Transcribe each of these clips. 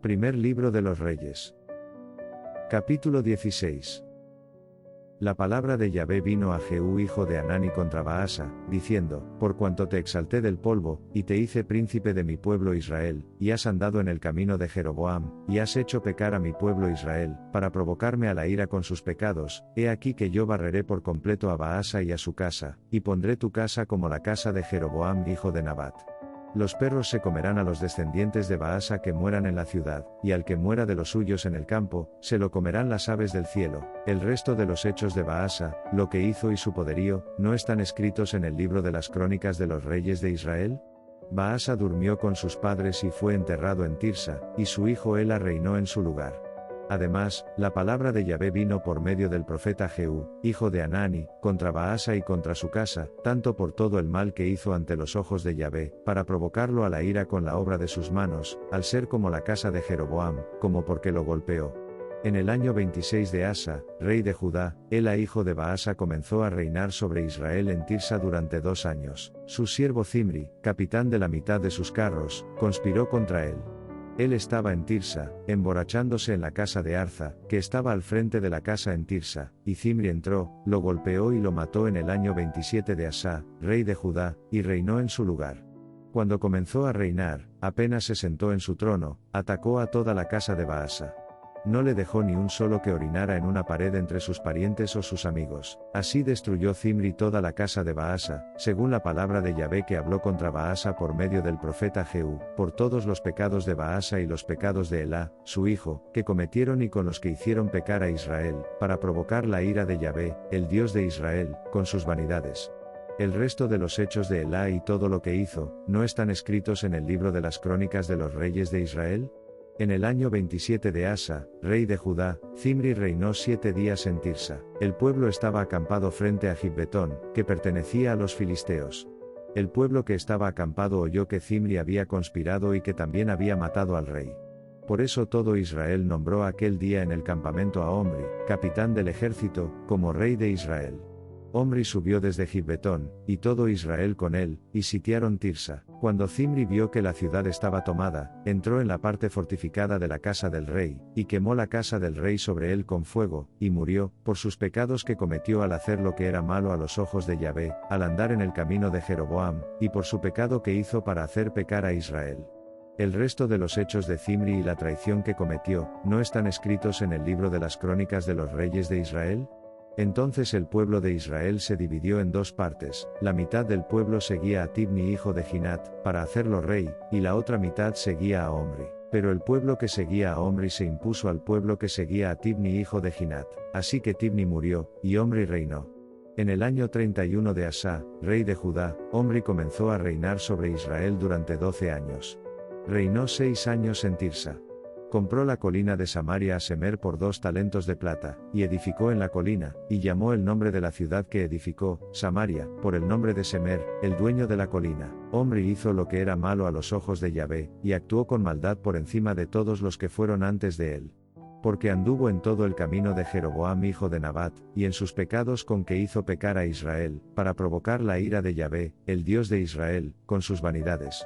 Primer libro de los Reyes. Capítulo 16. La palabra de Yahvé vino a Jehú hijo de Hanani contra Baasa, diciendo: Por cuanto te exalté del polvo, y te hice príncipe de mi pueblo Israel, y has andado en el camino de Jeroboam, y has hecho pecar a mi pueblo Israel, para provocarme a la ira con sus pecados, he aquí que yo barreré por completo a Baasa y a su casa, y pondré tu casa como la casa de Jeroboam hijo de Nabat. Los perros se comerán a los descendientes de Baasa que mueran en la ciudad, y al que muera de los suyos en el campo, se lo comerán las aves del cielo. El resto de los hechos de Baasa, lo que hizo y su poderío, ¿no están escritos en el libro de las crónicas de los reyes de Israel? Baasa durmió con sus padres y fue enterrado en Tirsa, y su hijo Ela reinó en su lugar. Además, la palabra de Yahvé vino por medio del profeta Jehú, hijo de Hanani, contra Baasa y contra su casa, tanto por todo el mal que hizo ante los ojos de Yahvé, para provocarlo a la ira con la obra de sus manos, al ser como la casa de Jeroboam, como porque lo golpeó. En el año 26 de Asa, rey de Judá, Ela hijo de Baasa comenzó a reinar sobre Israel en Tirsa durante 2 años. Su siervo Zimri, capitán de la mitad de sus carros, conspiró contra él. Él estaba en Tirsa, emborrachándose en la casa de Arza, que estaba al frente de la casa en Tirsa, y Zimri entró, lo golpeó y lo mató en el año 27 de Asa, rey de Judá, y reinó en su lugar. Cuando comenzó a reinar, apenas se sentó en su trono, atacó a toda la casa de Baasa. No le dejó ni un solo que orinara en una pared entre sus parientes o sus amigos. Así destruyó Zimri toda la casa de Baasa, según la palabra de Yahvé que habló contra Baasa por medio del profeta Jehú, por todos los pecados de Baasa y los pecados de Elá, su hijo, que cometieron y con los que hicieron pecar a Israel, para provocar la ira de Yahvé, el Dios de Israel, con sus vanidades. El resto de los hechos de Elá y todo lo que hizo, ¿no están escritos en el libro de las crónicas de los reyes de Israel? En el año 27 de Asa, rey de Judá, Zimri reinó 7 días en Tirsa. El pueblo estaba acampado frente a Gibbetón, que pertenecía a los filisteos. El pueblo que estaba acampado oyó que Zimri había conspirado y que también había matado al rey. Por eso todo Israel nombró aquel día en el campamento a Omri, capitán del ejército, como rey de Israel. Omri subió desde Gibbetón, y todo Israel con él, y sitiaron Tirsa. Cuando Zimri vio que la ciudad estaba tomada, entró en la parte fortificada de la casa del rey, y quemó la casa del rey sobre él con fuego, y murió, por sus pecados que cometió al hacer lo que era malo a los ojos de Yahvé, al andar en el camino de Jeroboam, y por su pecado que hizo para hacer pecar a Israel. El resto de los hechos de Zimri y la traición que cometió, ¿no están escritos en el libro de las crónicas de los reyes de Israel? Entonces el pueblo de Israel se dividió en 2 partes, la mitad del pueblo seguía a Tibni hijo de Ginat, para hacerlo rey, y la otra mitad seguía a Omri. Pero el pueblo que seguía a Omri se impuso al pueblo que seguía a Tibni hijo de Ginat, así que Tibni murió, y Omri reinó. En el año 31 de Asa, rey de Judá, Omri comenzó a reinar sobre Israel durante 12 años. Reinó 6 años en Tirsa. Compró la colina de Samaria a Semer por 2 talentos de plata, y edificó en la colina, y llamó el nombre de la ciudad que edificó, Samaria, por el nombre de Semer, el dueño de la colina. Omri hizo lo que era malo a los ojos de Yahvé, y actuó con maldad por encima de todos los que fueron antes de él. Porque anduvo en todo el camino de Jeroboam hijo de Nabat, y en sus pecados con que hizo pecar a Israel, para provocar la ira de Yahvé, el Dios de Israel, con sus vanidades.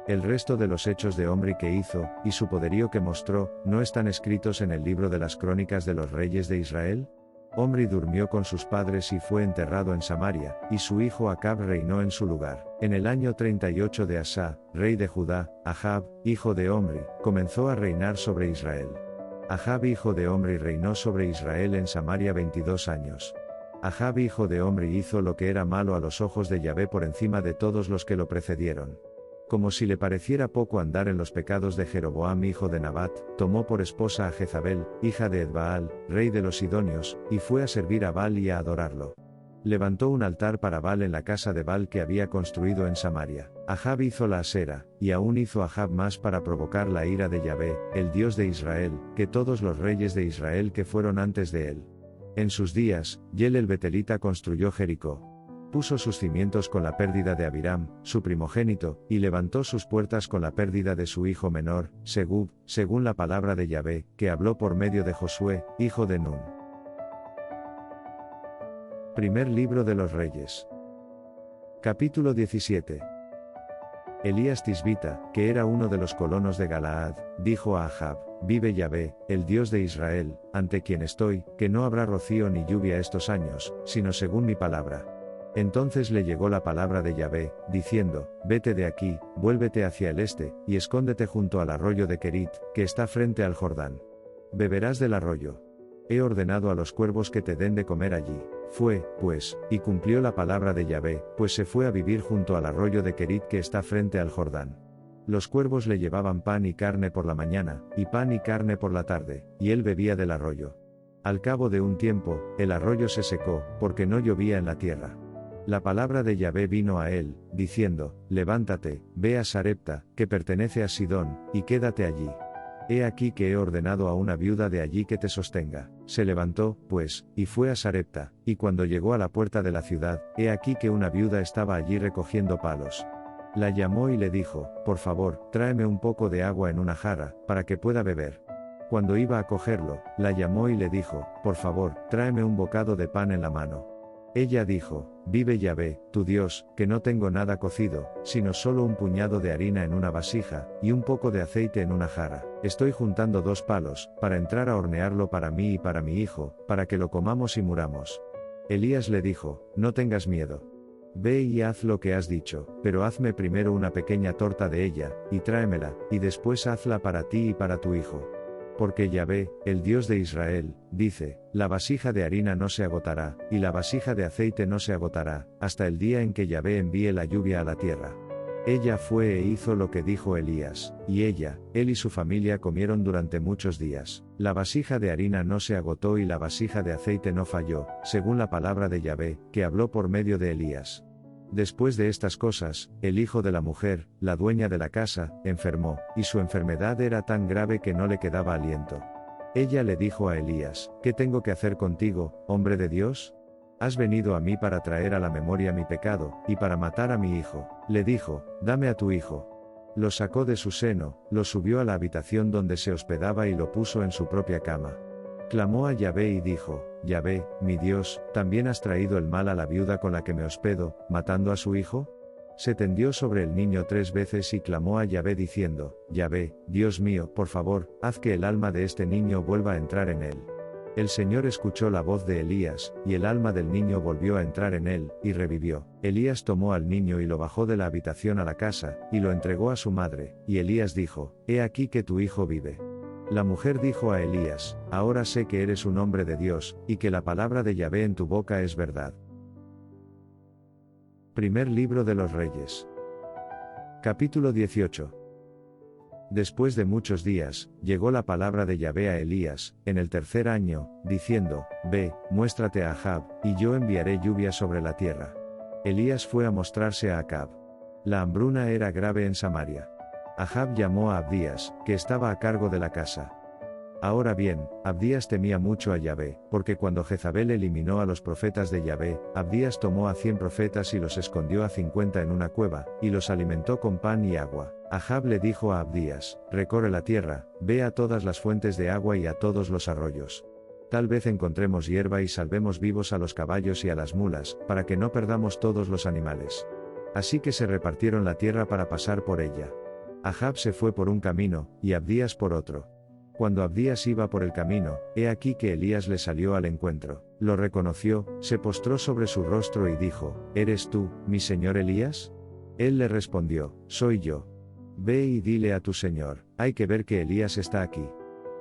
El resto de los hechos de Omri que hizo, y su poderío que mostró, ¿no están escritos en el libro de las crónicas de los reyes de Israel? Omri durmió con sus padres y fue enterrado en Samaria, y su hijo Acab reinó en su lugar. En el año 38 de Asa, rey de Judá, Ahab, hijo de Omri, comenzó a reinar sobre Israel. Ahab hijo de Omri reinó sobre Israel en Samaria 22 años. Ahab hijo de Omri hizo lo que era malo a los ojos de Yahvé por encima de todos los que lo precedieron. Como si le pareciera poco andar en los pecados de Jeroboam hijo de Nabat, tomó por esposa a Jezabel, hija de Edbaal, rey de los Sidonios, y fue a servir a Baal y a adorarlo. Levantó un altar para Baal en la casa de Baal que había construido en Samaria. Ahab hizo la Asera, y aún hizo Ahab más para provocar la ira de Yahvé, el Dios de Israel, que todos los reyes de Israel que fueron antes de él. En sus días, Yel el Betelita construyó Jericó. Puso sus cimientos con la pérdida de Abiram, su primogénito, y levantó sus puertas con la pérdida de su hijo menor, Segub, según la palabra de Yahvé, que habló por medio de Josué, hijo de Nun. Primer libro de los Reyes. Capítulo 17. Elías Tisbita, que era uno de los colonos de Galaad, dijo a Ahab: Vive Yahvé, el Dios de Israel, ante quien estoy, que no habrá rocío ni lluvia estos años, sino según mi palabra. Entonces le llegó la palabra de Yahvé, diciendo: Vete de aquí, vuélvete hacia el este, y escóndete junto al arroyo de Kerit, que está frente al Jordán. Beberás del arroyo. He ordenado a los cuervos que te den de comer allí. Fue, pues, y cumplió la palabra de Yahvé, pues se fue a vivir junto al arroyo de Kerit que está frente al Jordán. Los cuervos le llevaban pan y carne por la mañana, y pan y carne por la tarde, y él bebía del arroyo. Al cabo de un tiempo, el arroyo se secó, porque no llovía en la tierra. La palabra de Yahvé vino a él, diciendo: Levántate, ve a Sarepta, que pertenece a Sidón, y quédate allí. He aquí que he ordenado a una viuda de allí que te sostenga. Se levantó, pues, y fue a Sarepta, y cuando llegó a la puerta de la ciudad, he aquí que una viuda estaba allí recogiendo palos. La llamó y le dijo: Por favor, tráeme un poco de agua en una jarra, para que pueda beber. Cuando iba a cogerlo, la llamó y le dijo: Por favor, tráeme un bocado de pan en la mano. Ella dijo: Vive Yahvé, tu Dios, que no tengo nada cocido, sino solo un puñado de harina en una vasija, y un poco de aceite en una jarra. Estoy juntando 2 palos, para entrar a hornearlo para mí y para mi hijo, para que lo comamos y muramos. Elías le dijo: No tengas miedo. Ve y haz lo que has dicho, pero hazme primero una pequeña torta de ella, y tráemela, y después hazla para ti y para tu hijo. Porque Yahvé, el Dios de Israel, dice: La vasija de harina no se agotará, y la vasija de aceite no se agotará, hasta el día en que Yahvé envíe la lluvia a la tierra. Ella fue e hizo lo que dijo Elías, y él y su familia comieron durante muchos días. La vasija de harina no se agotó y la vasija de aceite no falló, según la palabra de Yahvé, que habló por medio de Elías. Después de estas cosas, el hijo de la mujer, la dueña de la casa, enfermó, y su enfermedad era tan grave que no le quedaba aliento. Ella le dijo a Elías: ¿Qué tengo que hacer contigo, hombre de Dios? Has venido a mí para traer a la memoria mi pecado, y para matar a mi hijo. Le dijo: Dame a tu hijo. Lo sacó de su seno, lo subió a la habitación donde se hospedaba y lo puso en su propia cama. Clamó a Yahvé y dijo: Yahvé, mi Dios, ¿también has traído el mal a la viuda con la que me hospedo, matando a su hijo? Se tendió sobre el niño 3 veces y clamó a Yahvé diciendo: Yahvé, Dios mío, por favor, haz que el alma de este niño vuelva a entrar en él. El Señor escuchó la voz de Elías, y el alma del niño volvió a entrar en él, y revivió. Elías tomó al niño y lo bajó de la habitación a la casa, y lo entregó a su madre, y Elías dijo: He aquí que tu hijo vive. La mujer dijo a Elías: Ahora sé que eres un hombre de Dios, y que la palabra de Yahvé en tu boca es verdad. Primer libro de los Reyes. Capítulo 18. Después de muchos días, llegó la palabra de Yahvé a Elías, en el 3er año, diciendo: Ve, muéstrate a Ahab, y yo enviaré lluvia sobre la tierra. Elías fue a mostrarse a Acab. La hambruna era grave en Samaria. Ahab llamó a Abdías, que estaba a cargo de la casa. Ahora bien, Abdías temía mucho a Yahvé, porque cuando Jezabel eliminó a los profetas de Yahvé, Abdías tomó a 100 profetas y los escondió a 50 en una cueva, y los alimentó con pan y agua. Ahab le dijo a Abdías: Recorre la tierra, ve a todas las fuentes de agua y a todos los arroyos. Tal vez encontremos hierba y salvemos vivos a los caballos y a las mulas, para que no perdamos todos los animales. Así que se repartieron la tierra para pasar por ella. Ahab se fue por un camino, y Abdías por otro. Cuando Abdías iba por el camino, he aquí que Elías le salió al encuentro. Lo reconoció, se postró sobre su rostro y dijo: ¿Eres tú, mi señor Elías? Él le respondió: Soy yo. Ve y dile a tu señor: hay que ver que Elías está aquí.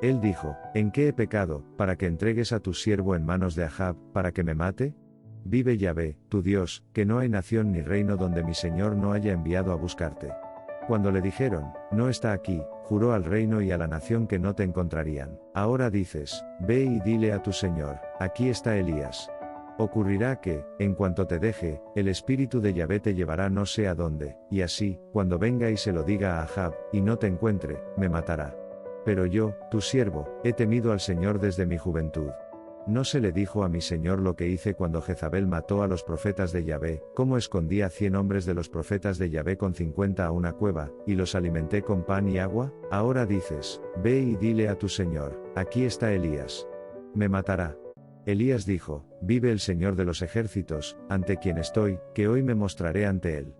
Él dijo: ¿En qué he pecado, para que entregues a tu siervo en manos de Ahab, para que me mate? Vive Yahvé, tu Dios, que no hay nación ni reino donde mi señor no haya enviado a buscarte. Cuando le dijeron: no está aquí, juró al reino y a la nación que no te encontrarían. Ahora dices: ve y dile a tu señor: aquí está Elías. Ocurrirá que, en cuanto te deje, el espíritu de Yahvé te llevará no sé a dónde, y así, cuando venga y se lo diga a Ahab, y no te encuentre, me matará. Pero yo, tu siervo, he temido al Señor desde mi juventud. ¿No se le dijo a mi señor lo que hice cuando Jezabel mató a los profetas de Yahvé, cómo escondí a 100 hombres de los profetas de Yahvé con 50 a una cueva, y los alimenté con pan y agua? Ahora dices: ve y dile a tu señor: aquí está Elías. Me matará. Elías dijo: vive el Señor de los ejércitos, ante quien estoy, que hoy me mostraré ante él.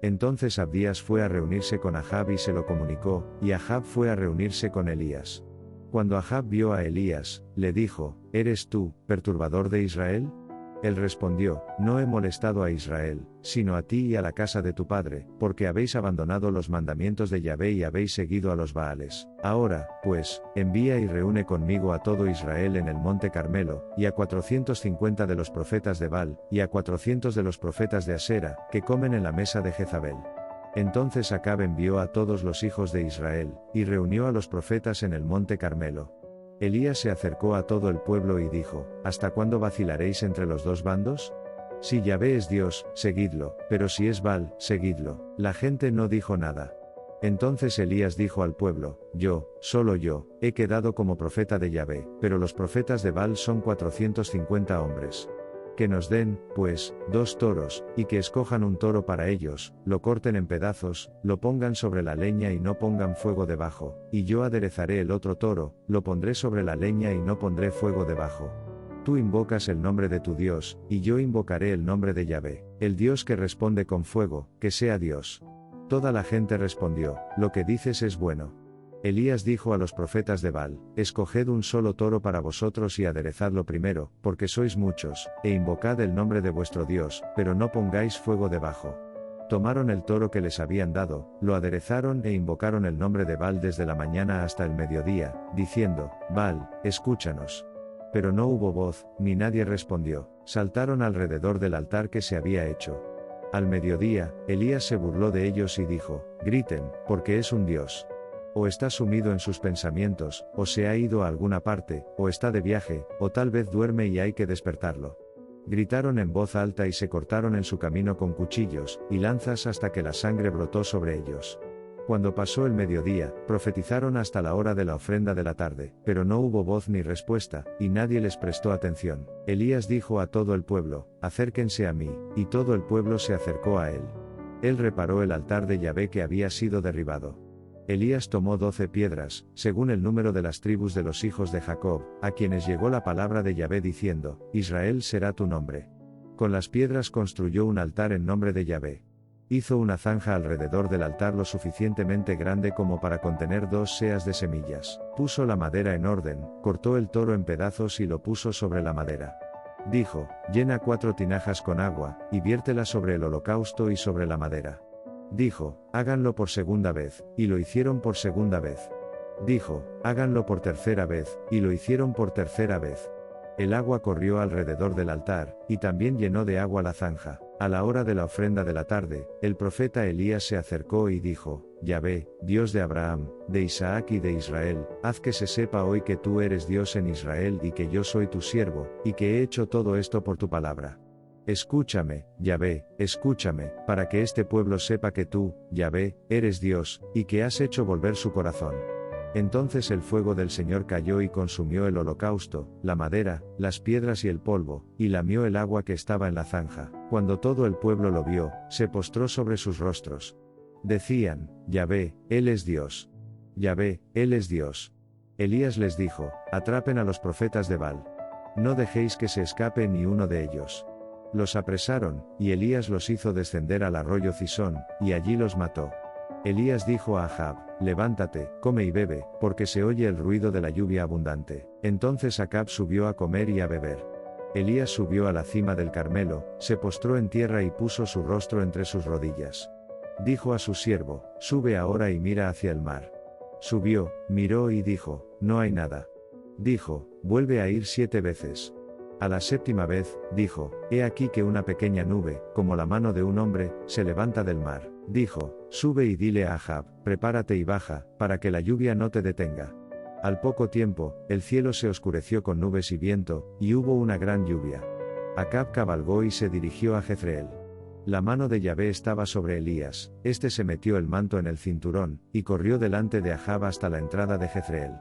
Entonces Abdías fue a reunirse con Ahab y se lo comunicó, y Ahab fue a reunirse con Elías. Cuando Ahab vio a Elías, le dijo: ¿Eres tú, perturbador de Israel? Él respondió: No he molestado a Israel, sino a ti y a la casa de tu padre, porque habéis abandonado los mandamientos de Yahvé y habéis seguido a los Baales. Ahora, pues, envía y reúne conmigo a todo Israel en el monte Carmelo, y a 450 de los profetas de Baal, y a 400 de los profetas de Asera, que comen en la mesa de Jezabel. Entonces Acab envió a todos los hijos de Israel, y reunió a los profetas en el monte Carmelo. Elías se acercó a todo el pueblo y dijo: ¿Hasta cuándo vacilaréis entre los dos bandos? Si Yahvé es Dios, seguidlo, pero si es Baal, seguidlo. La gente no dijo nada. Entonces Elías dijo al pueblo: Yo, solo yo, he quedado como profeta de Yahvé, pero los profetas de Baal son 450 hombres. Que nos den, pues, 2 toros, y que escojan un toro para ellos, lo corten en pedazos, lo pongan sobre la leña y no pongan fuego debajo, y yo aderezaré el otro toro, lo pondré sobre la leña y no pondré fuego debajo. Tú invocas el nombre de tu Dios, y yo invocaré el nombre de Yahvé, el Dios que responde con fuego, que sea Dios. Toda la gente respondió: Lo que dices es bueno. Elías dijo a los profetas de Baal: Escoged un solo toro para vosotros y aderezadlo primero, porque sois muchos, e invocad el nombre de vuestro Dios, pero no pongáis fuego debajo. Tomaron el toro que les habían dado, lo aderezaron e invocaron el nombre de Baal desde la mañana hasta el mediodía, diciendo: Baal, escúchanos. Pero no hubo voz, ni nadie respondió. Saltaron alrededor del altar que se había hecho. Al mediodía, Elías se burló de ellos y dijo: Griten, porque es un Dios. O está sumido en sus pensamientos, o se ha ido a alguna parte, o está de viaje, o tal vez duerme y hay que despertarlo. Gritaron en voz alta y se cortaron en su camino con cuchillos y lanzas hasta que la sangre brotó sobre ellos. Cuando pasó el mediodía, profetizaron hasta la hora de la ofrenda de la tarde, pero no hubo voz ni respuesta, y nadie les prestó atención. Elías dijo a todo el pueblo: Acérquense a mí, y todo el pueblo se acercó a él. Él reparó el altar de Yahvé que había sido derribado. Elías tomó 12 piedras, según el número de las tribus de los hijos de Jacob, a quienes llegó la palabra de Yahvé diciendo: Israel será tu nombre. Con las piedras construyó un altar en nombre de Yahvé. Hizo una zanja alrededor del altar lo suficientemente grande como para contener 2 seas de semillas. Puso la madera en orden, cortó el toro en pedazos y lo puso sobre la madera. Dijo: Llena 4 tinajas con agua, y viértela sobre el holocausto y sobre la madera. Dijo: Háganlo por segunda vez, y lo hicieron por segunda vez. Dijo: Háganlo por tercera vez, y lo hicieron por tercera vez. El agua corrió alrededor del altar, y también llenó de agua la zanja. A la hora de la ofrenda de la tarde, el profeta Elías se acercó y dijo: Yahvé, Dios de Abraham, de Isaac y de Israel, haz que se sepa hoy que tú eres Dios en Israel y que yo soy tu siervo, y que he hecho todo esto por tu palabra. Escúchame, Yahvé, escúchame, para que este pueblo sepa que tú, Yahvé, eres Dios, y que has hecho volver su corazón. Entonces el fuego del Señor cayó y consumió el holocausto, la madera, las piedras y el polvo, y lamió el agua que estaba en la zanja. Cuando todo el pueblo lo vio, se postró sobre sus rostros. Decían: Yahvé, Él es Dios. Yahvé, Él es Dios. Elías les dijo: Atrapen a los profetas de Baal. No dejéis que se escape ni uno de ellos. Los apresaron, y Elías los hizo descender al arroyo Cisón, y allí los mató. Elías dijo a Ahab: Levántate, come y bebe, porque se oye el ruido de la lluvia abundante. Entonces Acab subió a comer y a beber. Elías subió a la cima del Carmelo, se postró en tierra y puso su rostro entre sus rodillas. Dijo a su siervo: Sube ahora y mira hacia el mar. Subió, miró y dijo: No hay nada. Dijo: Vuelve a ir 7 veces. A la 7ª vez, dijo: He aquí que una pequeña nube, como la mano de un hombre, se levanta del mar. Dijo: Sube y dile a Ahab: Prepárate y baja, para que la lluvia no te detenga. Al poco tiempo, el cielo se oscureció con nubes y viento, y hubo una gran lluvia. Acab cabalgó y se dirigió a Jezreel. La mano de Yahvé estaba sobre Elías, este se metió el manto en el cinturón, y corrió delante de Ahab hasta la entrada de Jezreel.